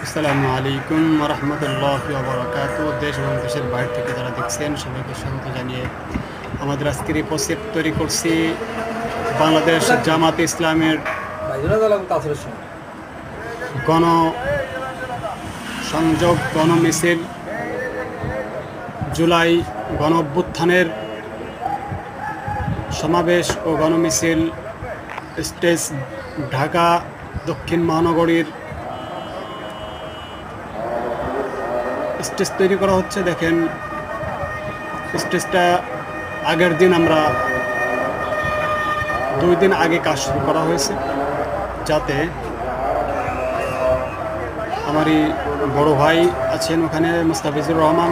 আসসালামু আলাইকুম রহমতুল্লাহি ওয়া বারাকাতুহু। দেশ এবং দেশের বাইরে থেকে যারা দেখছেন সবাইকে স্বাগত জানিয়ে আমাদের আজকের এই পোস্ট তৈরি করছি বাংলাদেশ জামাতে ইসলামের গণ সংযোগ গণমিছিল জুলাই গণ অভ্যুত্থানের সমাবেশ ও গণমিছিল স্টেজ ঢাকা দক্ষিণ মহানগরীর স্টেজ তৈরি করা হচ্ছে। দেখেন, স্টেজটা আগের দিন আমরা 2 দিন আগে কাজ শুরু করা হয়েছে, যাতে আমারই বড় ভাই আছেন ওখানে, মুস্তাফিজুর রহমান,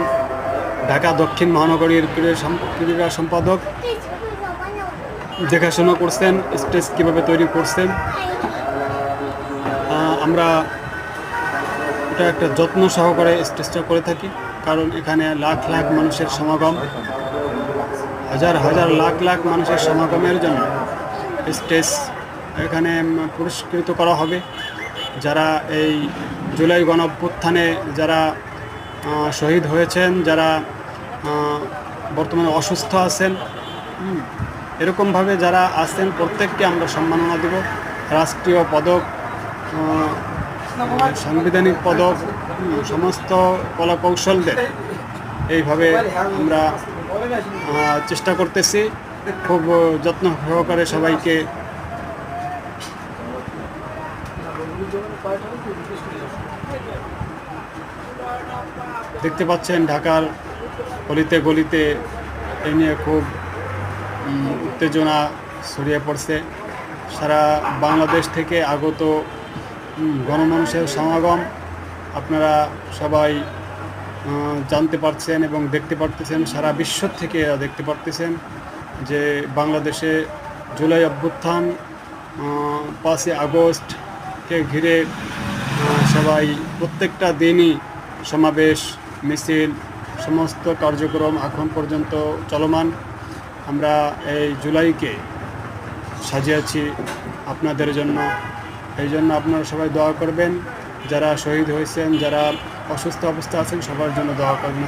ঢাকা দক্ষিণ মহানগরীর ক্রীড়া সম্পাদক, দেখাশোনা করছেন স্টেজ কীভাবে তৈরি করছেন। আমরা এটা একটা যত্ন সহকারে স্টেজটা করে থাকি, কারণ এখানে লাখ লাখ মানুষের সমাগম, হাজার হাজার লাখ লাখ মানুষের সমাগমের জন্য স্টেজ এখানে পুরস্কৃত করা হবে। যারা এই জুলাই গণঅভ্যুত্থানে যারা শহীদ হয়েছেন, যারা বর্তমানে অসুস্থ আছেন, এরকমভাবে যারা আছেন প্রত্যেককে আমরা সম্মাননা দেব। রাষ্ট্রীয় পদক, সাংবিধানিক পদক, সমস্ত কলা কৌশলদের এইভাবে আমরা চেষ্টা করতেছি খুব যত্ন সহকারে সবাইকে। দেখতে পাচ্ছেন ঢাকার গলিতে গলিতে এই নিয়ে খুব উত্তেজনা ছড়িয়ে পড়ছে। সারা বাংলাদেশ থেকে আগত গণমানুষের সমাগম আপনারা সবাই জানতে পারছেন এবং দেখতে পারতেছেন। সারা বিশ্ব থেকে দেখতে পারতেছেন যে বাংলাদেশে জুলাই অভ্যুত্থান, 5ই আগস্টকে ঘিরে সবাই প্রত্যেকটা দিনই সমাবেশ, মিছিল, সমস্ত কার্যক্রম এখন পর্যন্ত চলমান। আমরা এই জুলাইকে সাজিয়েছি আপনাদের জন্য। এই জন্য আপনারা সবাই দোয়া করবেন, যারা শহীদ হয়েছেন, যারা অসুস্থ অবস্থা আছেন, সবার জন্য দোয়া করবেন।